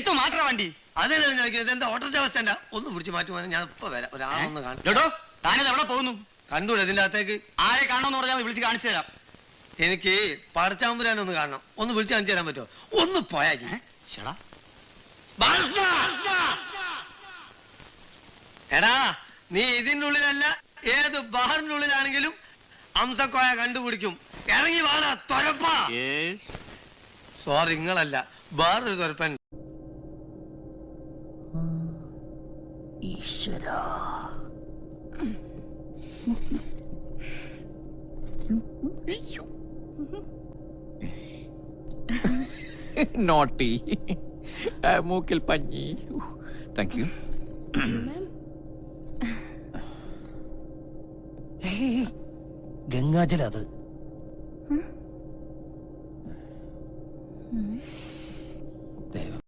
എന്തുമാത്രം വണ്ടി? അതല്ല എന്താ ഓട്ടോറിക്ഷ അവസ്ഥ ഒന്ന് പിടിച്ച് മാറ്റുവാൻ ഞാൻ ഇപ്പൊ വരാം. ഒരാളൊന്ന് കേട്ടോ, താനത് എവിടെ പോകുന്നു? കണ്ടൂടെ ഇതിന്റെ അകത്തേക്ക്? ആരെ കാണണമെന്ന് പറഞ്ഞാൽ വിളിച്ച് കാണിച്ചു തരാം. എനിക്ക് പടച്ചാമ്പുരാനൊന്ന് കാണണം. ഒന്ന് വിളിച്ച് കാണിച്ചു തരാൻ പറ്റുമോ? ഒന്ന് പോയാ എടാ, നീ ഇതിന്റെ ഉള്ളിലല്ല, ഏത് ബഹറിന്റെ ഉള്ളിലാണെങ്കിലും അംസക്കോയ കണ്ടുപിടിക്കും. ഇറങ്ങി വാടാ തൊരപ്പാ. സോറി, നിങ്ങളല്ല, വേറൊരു തൊരപ്പൻ. ഈശ്വരാ, നോട്ടി. മൂക്കിൽ പഞ്ഞി. Thank you. ഗംഗാജല അത്.